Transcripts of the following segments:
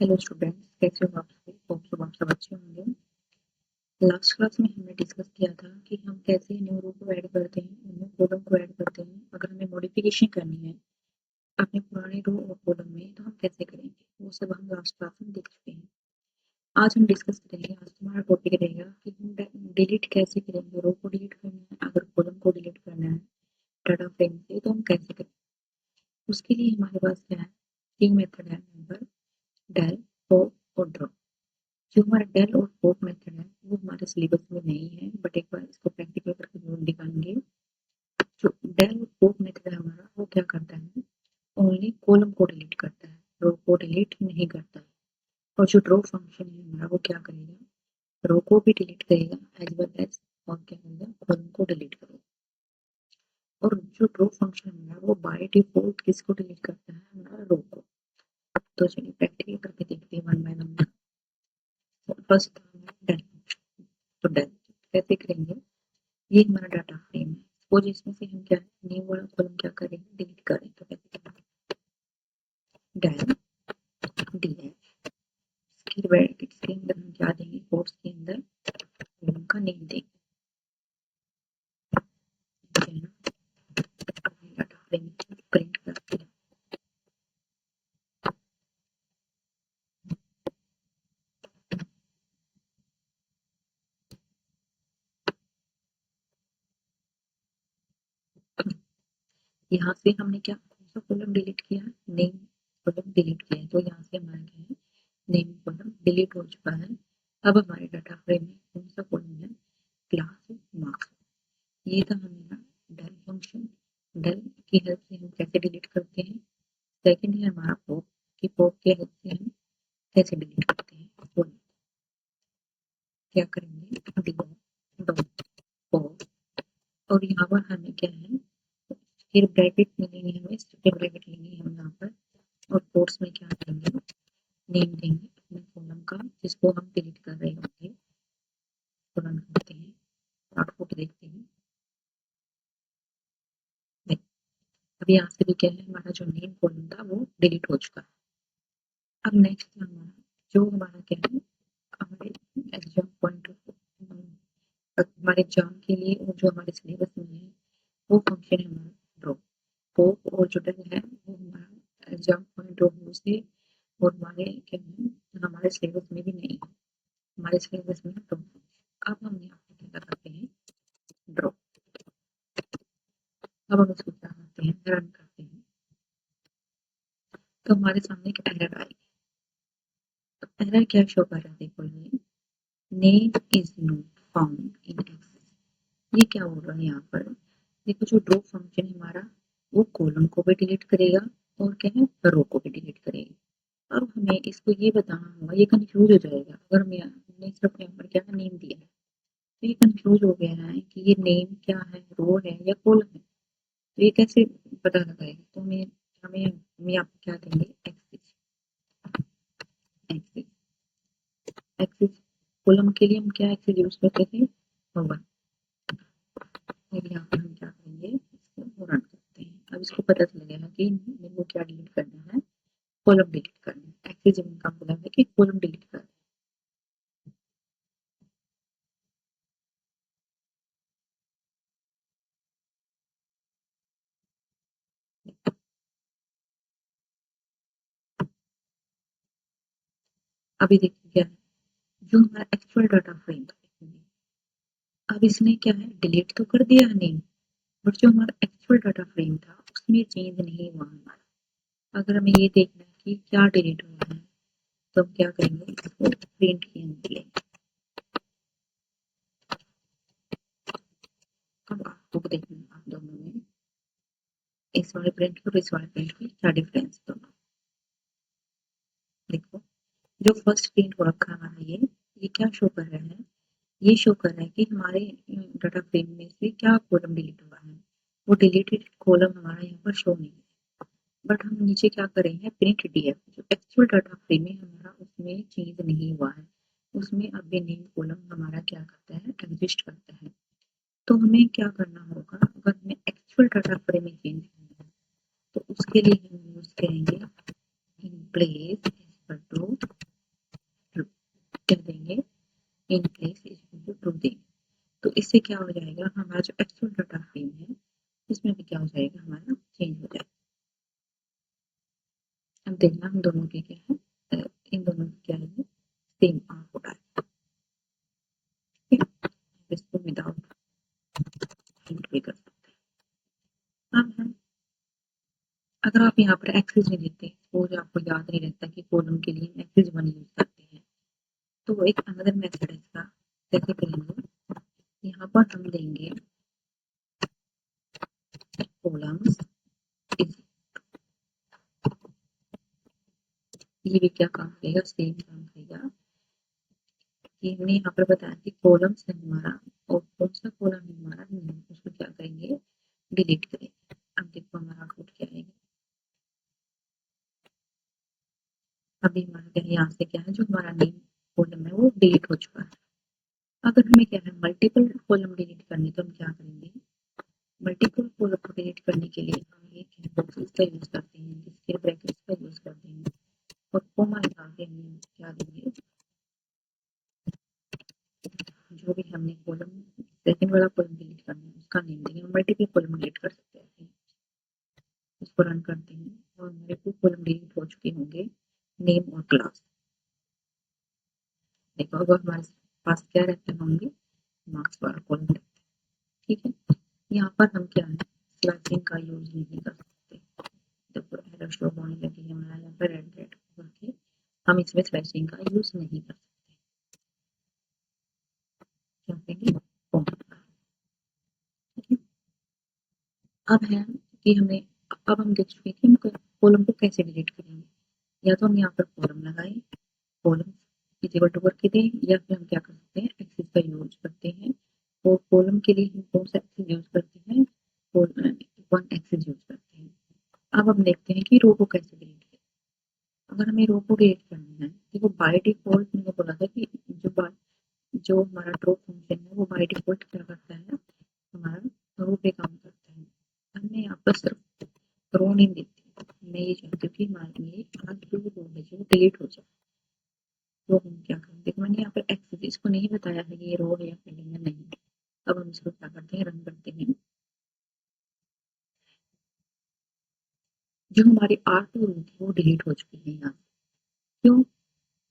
Hello students, कैसे हो आप सभी? होप सब आप सब अच्छे होंगे। लास्ट क्लास में हमने डिस्कस किया था कि हम कैसे न्यू रो को ऐड करते हैं, न्यू कॉलम को ऐड करते हैं। अगर हमें मॉडिफिकेशन करनी है अपने पुराने रो और कॉलम में तो हम कैसे करेंगे, वो सब हम लास्ट क्लास में देख चुके हैं। आज हम डिस्कस करेंगे, आज हमारा टॉपिक रहेगा कि हम डिलीट कैसे करेंगे। रो को डिलीट करना है, अगर कॉलम को डिलीट करना है डाटा फ्रेम से तो हम कैसे करेंगे। उसके लिए हमारे पास क्या है, तीन मेथड है, नंबर, डेल, पॉप और ड्रॉ। जो हमारा डेल और पॉप मेथड है वो हमारे सिलेबस में नहीं है, बट एक बार इसको प्रैक्टिकल करके जरूर दिखाएंगे। जो डेल और पॉप मेथड है हमारा, वो क्या करता है, ओनली कॉलम को डिलीट करता है, रो को डिलीट नहीं करता है। और जो ड्रॉ फंक्शन है हमारा, वो क्या करेगा, रो को भी डिलीट करेगा एज वेल एज और क्या करेगा, कॉलम को डिलीट करेगा। और जो ड्रॉ फंक्शन है हमारा, वो बाय डिफॉल्ट किसको डिलीट करता है, हमारा रो को। तो चलिए प्रैक्टिकल करके देखते हैं one by one. First del, तो डेल कैसे करेंगे, ये हमारा डाटा फ्रेम है। सपोज इसमें से हम क्या न्यू वाला कॉलम क्या करेंगे, डिलीट करें। तो कैसे करेंगे, डेल डी इसके ब्रैकेट्स के अंदर हम क्या देंगे, कोट्स के अंदर कॉलम का नेम देंगे, ठीक है ना। अपने डाटा फ्रेम प्रिंट करते हैं। यहाँ से हमने क्या कौन सा कॉलम डिलीट किया, नेम कॉलम डिलीट किया है। तो यहाँ से हमारा क्या है, नेम कॉलम डिलीट हो चुका है। अब हमारे डाटा फ्रेम में कौन सा कॉलम है, क्लास मार्क्स। ये था हमारा डेल फंक्शन। डेल की हेल्प से हम कैसे डिलीट करते हैं। सेकंड है हमारा पॉप, कि पॉप की हेल्प से हम कैसे डिलीट करते हैं। तो क्या करेंगे, पॉप, और यहाँ पर हमें क्या है, फिर ब्रैकेट मिलेंगे हमें, स्क्वायर ब्रैकेट लेंगे हम यहाँ पर, और कोट्स में क्या देंगे, नेम देंगे अपने कॉलम का जिसको हम डिलीट कर रहे होंगे। तो रन करते हैं, आउटपुट देखते हैं। अब यहाँ से भी क्या है, हमारा जो नेम कॉलम था वो डिलीट हो चुका है। अब नेक्स्ट हमारा जो हमारा क्या है, हमारे एग्जाम पॉइंट ऑफ हमारे एग्जाम के लिए और जो हमारे सिलेबस में है, वो फंक्शन है हमारा ड्रॉ। पॉप और जो डेल है वो हमारा एग्जाम पॉइंट ऑफ व्यू से और हमारे क्या है, हमारे सिलेबस में भी नहीं है, हमारे सिलेबस में ड्रॉ। अब हम यहाँ पे क्या करते हैं, ड्रॉ। अब हम इसको क्या करते हैं, रन करते हैं। तो हमारे सामने एक एरर आएगी। तो एरर क्या शो कर रहा है, देखो ये name is not found in excess. ये क्या हो रहा है यहाँ पर, देखो जो ड्रॉ फंक्शन है हमारा, वो कॉलम को भी डिलीट करेगा और क्या है, रो को भी डिलीट करेगा। अब हमें इसको ये बताना होगा, ये कंफ्यूज हो जाएगा अगर हमने सिर्फ यहाँ पर क्या नेम दिया है। तो ये कंफ्यूज हो गया है कि ये नेम क्या है, रो है या कॉलम है। तो ये कैसे पता लगाएगा, तो हमें हमें हम यहाँ पे क्या देंगे, एक्सेस। एक्सेस एक्सेस कॉलम के लिए हम क्या एक्सेस यूज करते थे, वन। और यहाँ पर हम क्या करेंगे, इसको रन करते हैं। अब इसको पता चल गया है कि मेरे को क्या डिलीट करना है, कॉलम डिलीट करना है। एक्सेस जब का मतलब है कि कॉलम डिलीट करना है। अभी देखिए क्या है, जो हमारा एक्चुअल डाटा फ्रेम था, अब इसने क्या है, डिलीट तो कर दिया नेम, बट जो हमारा एक्चुअल डाटा फ्रेम था उसमें चेंज नहीं हुआ हमारा। अगर हमें ये देखना है कि क्या डिलीट हुआ है, तो हम क्या करेंगे, इसको प्रिंट की अंदर लेंगे। अब आपको देखना है आप दोनों में, इस वाले प्रिंट और इस वाले प्रिंट में क्या डिफरेंस दोनों। देखो जो फर्स्ट प्रिंट हो रखा है हमारा, ये क्या शो कर रहा है, ये शो कर रहा है कि हमारे डाटा फ्रेम में से क्या कॉलम डिलीट हुआ है। वो डिलीटेड कॉलम हमारा यहाँ पर शो नहीं है, बट हम नीचे क्या करेंगे, प्रिंट डीएफ, जो एक्चुअल डाटा फ्रेम है हमारा उसमें चेंज नहीं हुआ है, उसमें अब भी नेम कॉलम हमारा क्या करता है, एग्जिस्ट करता है। तो हमें क्या करना होगा, अगर हमें एक्चुअल डाटा फ्रेम में चेंज करना है तो उसके लिए हम यूज करेंगे इन प्लेस टू क्या देंगे, in place is equal to true देंगे। तो इससे क्या हो जाएगा, हमारा जो एक्चुअल डाटा फ्रेम है उसमें भी क्या हो जाएगा, हमारा चेंज हो जाएगा। अब देखना हम दोनों के क्या है, इन दोनों की क्या है, सेम आउटपुट आएगा। इसको विदाउट भी कर सकते हैं। अब हम अगर आप यहाँ पर एक्सेस नहीं देते, सपोज आपको याद नहीं रहता कि कॉलम के लिए एक्सेस 1 यूज करते हैं, तो वो एक अनदर मेथड है इसका। कैसे करेंगे, यहाँ पर हम देंगे कॉलम्स इज, ये भी क्या काम करेगा, सेम काम करेगा कि हमने यहाँ पर बताया कि कॉलम्स है हमारा, और कौन सा कॉलम है हमारा, उसको क्या करेंगे, डिलीट करेंगे। अब देखो हमारा आउटपुट क्या आएगा। अभी हमारा क्या है, यहाँ से क्या है, जो हमारा नेम कॉलम है वो डिलीट हो चुका है। अगर हमें क्या है, मल्टीपल कॉलम डिलीट करने, तो हम क्या करेंगे, मल्टीपल कॉलम को डिलीट करने के लिए हम एक बॉक्सेस का यूज करते हैं, स्क्वायर ब्रैकेट्स का यूज करते हैं, और कॉमा लगा के हम क्या देंगे, जो भी हमने कॉलम सेकंड वाला कॉलम डिलीट करना है उसका नेम देंगे। मल्टीपल कॉलम डिलीट कर सकते हैं। इसको रन करते हैं और हमारे 2 कॉलम डिलीट हो चुके होंगे, नेम और क्लास। देखो अब हमारे पास क्या रहते होंगे, मार्क्स वाला कॉलम रहता है। ठीक है, यहाँ पर हम क्या है, स्लैशिंग का यूज नहीं कर सकते। देखो एरर शो होने लगी है हमारा यहाँ पर रेड रेड करके, हम इसमें स्लैशिंग का यूज नहीं कर सकते। क्या करेंगे, अब है कि हमें, अब हम देख चुके कि हम कॉलम को कैसे डिलीट करेंगे। या तो हम यहाँ पर कॉलम लगाए, कॉलम इज इक्वल टू करके दें, या फिर हम क्या कर सकते हैं, एक्सेस का यूज करते हैं। और कॉलम के लिए हम कौन सा एक्सेस यूज करते हैं, 1 एक्सेस यूज करते हैं। अब हम देखते हैं कि रो को कैसे डिलीट करें। अगर हमें रो को डिलीट करना है, देखो बाय डिफॉल्ट मैंने बोला था कि जो हमारा ड्रॉप फंक्शन है वो बाय डिफॉल्ट क्या करता है, हमारा रो पे काम करता है। हमने यहाँ पर सिर्फ रो नेम देती हूँ, मैं ये चाहती हूँ कि हमारे लिए आज जो रो है जो डिलीट हो जाए। तो हम क्या करें, देखो मैंने यहाँ पर एक्सेस इसको नहीं बताया है कि ये रो है या कॉलम है, नहीं। अब हम इसको क्या करते हैं, रन करते हैं। जो हमारी R2 रो थी वो डिलीट हो चुकी है यहाँ। क्यों,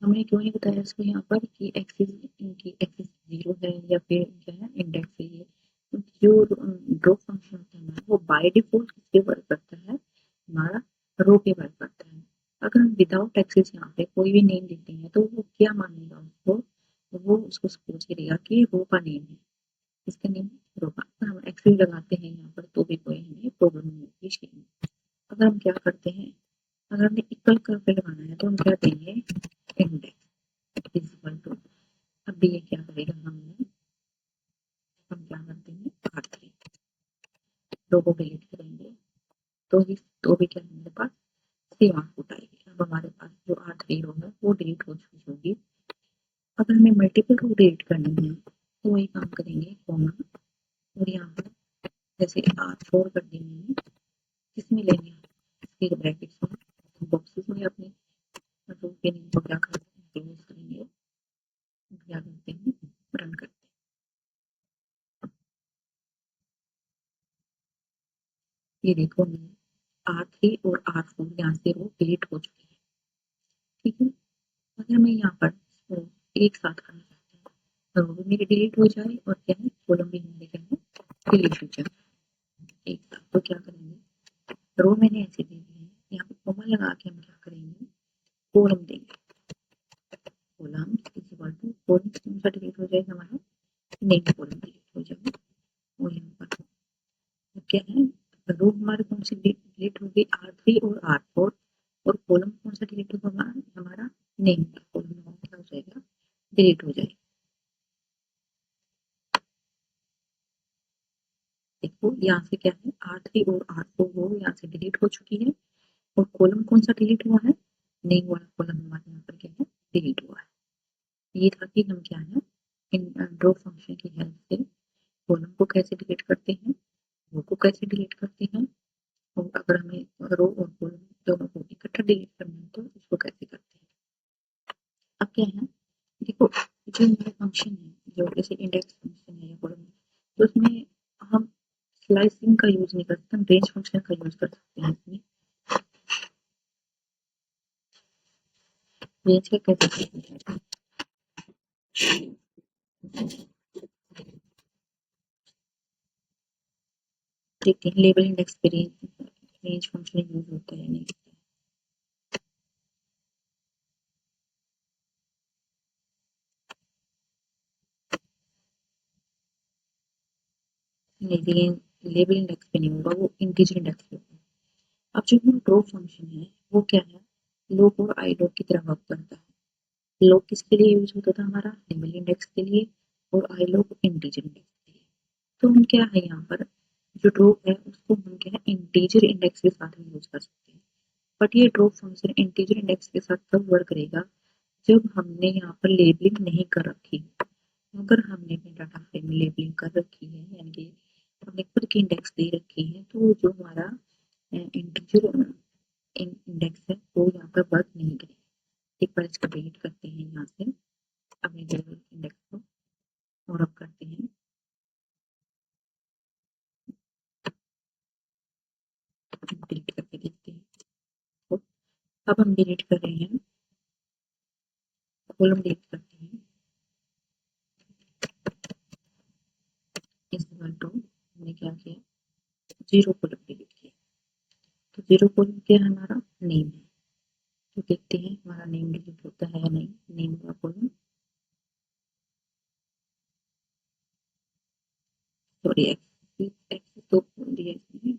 हमने क्यों नहीं बताया इसको यहाँ पर कि एक्सेस, इनकी एक्सेस 0 है या फिर क्या है, इंडेक्स है ये। जो ड्रॉप फंक्शन होता है हमारा, वो बाय डिफॉल्ट किसके वर्क करता है, हमारा रो पे वर्क करता है। अगर हम विदाउट एक्सेस यहाँ पे कोई भी नेम देते हैं तो वो क्या मानेगा उसको, वो उसको सपोज करेगा कि रो का नेम है, इसका नेम रो का। अगर हम एक्सेस लगाते हैं यहाँ पर तो भी कोई हमें प्रॉब्लम नहीं होगी इसकी। अगर हम क्या करते हैं, अगर हमें इक्वल करके लगाना है तो हम क्या देंगे, इंडेक्स इज इक्वल टू, अब भी ये क्या करेगा, हम क्या करते हैं, R3 रो को डिलीट करेंगे, तो भी क्या हमारे पास सेम आउटपुट आएगी। अब हमारे पास जो R3 रो है वो डिलीट हो चुकी होगी। अगर हमें मल्टीपल रो डिलीट करनी है तो वही काम करेंगे, कॉमा, और यहाँ पर जैसे R4 कर देंगे, किसमें लेंगे, फिर ब्रैकेट्स में, बॉक्सेस में अपने रो के नेम को क्या करते हैं, यूज करेंगे, क्या करते हैं, रन करते हैं। ये देखो R3 और R4 यहाँ से रो डिलीट हो चुकी है। ठीक है, अगर मैं यहाँ पर एक साथ करना चाहती हूँ, तो रो भी मेरी डिलीट हो जाए और क्या है, कॉलम भी मेरे क्या है, डिलीट हो जाए एक साथ। तो क्या करेंगे, रो मैंने ऐसे दे दी है, यहाँ पे कॉमा लगा के हम क्या करेंगे, कॉलम देंगे। Column is equal to, column कौन सा डिलीट हो जाएगा, हमारा नेम कॉलम डिलीट हो जाएगा। और यहाँ पर तो क्या है, रो हमारे कौन सी डिलीट होगी, R3 और R4, और कॉलम कौन सा डिलीट होगा, हमारा नेम का कॉलम क्या हो जाएगा, डिलीट हो जाएगा। देखो यहाँ से क्या है, R3 और R4 रो यहाँ से डिलीट हो चुकी है, और कॉलम कौन सा डिलीट हुआ है, नेम वाला कॉलम हमारे यहाँ पर क्या है, डिलीट हुआ है। ये था कि हम क्या है, इन ड्रॉप फंक्शन की हेल्प से कॉलम को कैसे डिलीट करते हैं, रो को कैसे डिलीट करते हैं, और अगर हमें रो और कॉलम दोनों को इकट्ठा डिलीट करना है तो उसको कैसे करते हैं। अब क्या है, देखो तो जो हमारे फंक्शन है, जो जैसे इंडेक्स फंक्शन है या कॉलम, तो उसमें हम स्लाइसिंग का यूज नहीं कर सकते, हम रेंज फंक्शन का यूज कर सकते हैं। इसमें रेंज का कैसे देखते हैं लेबल इंडेक्स पे रेंज फंक्शन यूज होता है नहीं। नहीं, लेबल इंडेक्स पे नहीं होगा, वो इंटीजर इंडेक्स पे होगा। अब जो ड्रॉप फंक्शन है वो क्या है, लॉग और आई लॉग की तरह वर्क करता है। लॉग किसके लिए यूज होता था हमारा, लेबल इंडेक्स के लिए, और आई लॉग इंटीजर इंडेक्स के लिए। तो हम क्या है यहाँ पर जो ड्रॉप है उसको हम क्या है इंटीजर इंडेक्स के साथ हम यूज कर सकते हैं। बट ये ड्रॉप फंक्शन इंटीजर इंडेक्स के साथ कब वर्क करेगा, जब हमने यहाँ पर लेबलिंग नहीं कर रखी। अगर हमने अपने डाटा फ्रेम में लेबलिंग कर रखी है, यानी कि हमने खुद की इंडेक्स दे रखी है, तो जो हमारा इंटीजर इंडेक्स है वो यहाँ पर वर्क नहीं करेगा। एक बार इसको डिलीट करते हैं यहाँ से अपने लेबल इंडेक्स को, और अब करते हैं डिलीट करके देखते हैं। तो अब हम डिलीट कर रहे हैं, कॉलम डिलीट करते हैं, इस बार तो हमने क्या किया, जीरो कॉलम डिलीट किया। तो जीरो कॉलम क्या है हमारा, नेम है। तो देखते हैं हमारा नेम डिलीट होता है या नहीं, नेम का कॉलम, सॉरी एक्सेस एक्सेस तो दिया इसमें।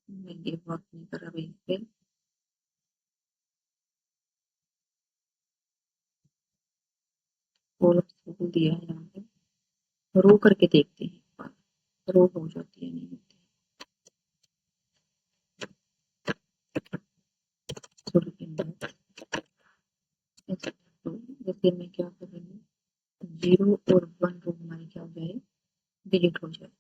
मैं ये वर्क नहीं कर रहा भाई पे, कॉलम दिया है यहाँ पे, रो करके देखते हैं रो हो जाती है नहीं होती। सॉरी तो जैसे मैं क्या कर रही हूँ, जीरो और वन रो हमारी क्या हो जाए, डिलीट हो जाए।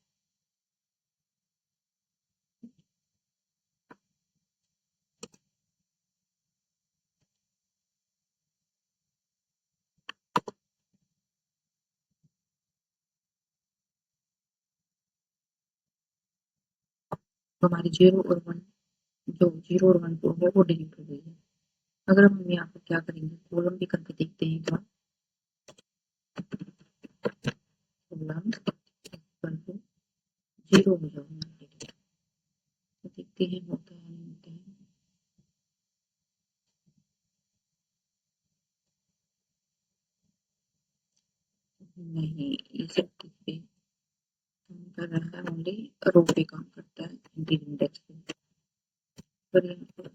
तो हमारी जीरो और वन, जो जीरो और वन रो है वो डिलीट हो गई है। अगर हम यहाँ पर क्या करेंगे, कॉलम भी करके देखते हैं क्या, कॉलम करके जीरो हो जाएगा डिलीट। तो देखते हैं होता है नहीं होता है। नहीं, ये सब ठीक पे काम कर रहा है, ओनली रो पे काम करता है इंटीजर इंडेक्स पे। पर यहाँ पर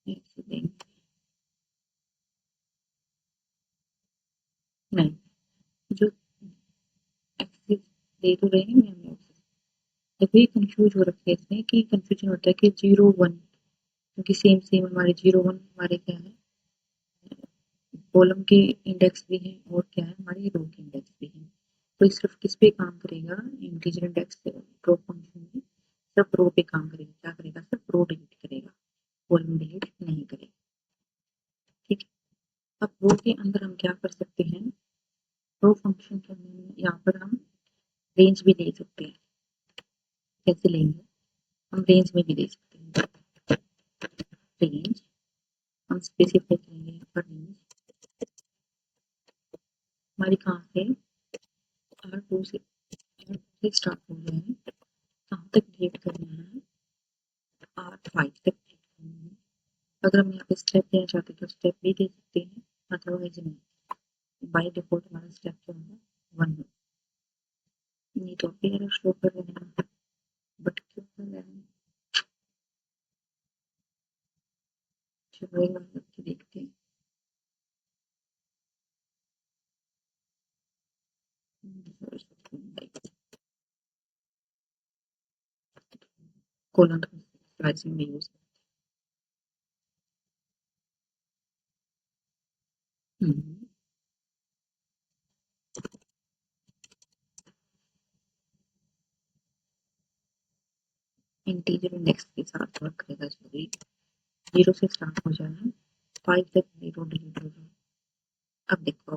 एक सेकेंड, नहीं, जो एक्सेस दे तो रहे हैं मैम, देखो ये कंफ्यूज हो रखे हैं इसमें, कि कंफ्यूजन होता है कि जीरो वन, क्योंकि सेम सेम हमारे जीरो वन हमारे क्या है, कॉलम के इंडेक्स भी हैं और क्या है हमारी रो के इंडेक्स भी हैं। तो ये सिर्फ किस पे काम करेगा, इंटीजर इंडेक्स ड्रॉप फंक्शन में सिर्फ रो पे काम करेगा। क्या करेगा, सिर्फ रो डिलीट करेगा, कॉलम डिलीट नहीं करेगा। ठीक है, अब रो के अंदर हम क्या कर सकते हैं, रो फंक्शन के अंदर यहाँ पर हम रेंज भी दे सकते हैं। कैसे लेंगे, हम रेंज में भी दे सकते हैं, रेंज हम स्पेसिफाई करेंगे यहाँ पर रेंज हमारी कहाँ से, R2 से, R2 से स्टार्ट हो रहे हैं, कहाँ तक डिलीट करना है, R5 तक डिलीट करना है। अगर हम यहाँ पे स्टेप देना चाहते हैं तो स्टेप भी दे सकते हैं, अदरवाइज नहीं। बाय डिफॉल्ट हमारा स्टेप क्या होगा, 1 है। नहीं तो फिर एरर शो कर रहे हैं, बट क्यों कर रहे हैं, चलो एक बार करके देखते हैं। कोलन स्लाइसिंग में यूज करते हैं। इंटीजर इंडेक्स के साथ वर्क करेगा जरूरी 0 से स्टार्ट हो जाए 5 तक 0 डिलीट हो जाए। अब देखो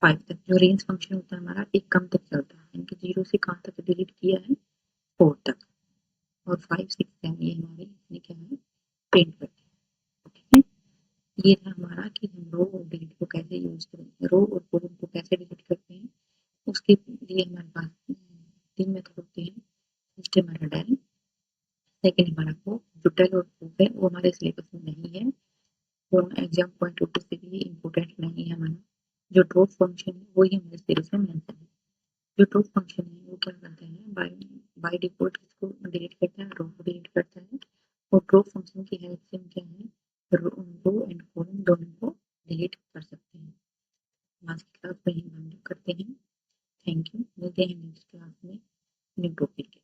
5 तक जो रेंज फंक्शन होता है हमारा एक कम तक चलता है, यानी कि 0 से कहाँ तक डिलीट किया है 4 तक, और 5 6 7 ये हमारे इसमें क्या है प्रिंट करते हैं। ठीक है, ये था हमारा कि हम रो और डिलीट को कैसे यूज करें, रो और कॉलम को कैसे डिलीट करते हैं। उसके लिए हमारे पास 3 मेथड होते हैं। फर्स्ट हमारा डेल, सेकंड हमारा को जो डेल और प्रूफ है वो हमारे सिलेबस में नहीं है, वो एग्जाम पॉइंट ऑफ व्यू से भी इम्पोर्टेंट नहीं है हमारा। जो ड्रॉप फंक्शन है वही हमारे सिलेबस में मेंशन है। जो ड्रॉप फंक्शन है वो क्या करता है, बाय डिफॉल्ट इसको डिलीट करता है, रो को डिलीट करता है, और ड्रॉप फंक्शन की हेल्प से हम क्या है रो एंड कॉलम दोनों को डिलीट कर सकते हैं। आज की क्लास में हम करते हैं। थैंक यू, मिलते हैं नेक्स्ट क्लास में न्यू टॉपिक के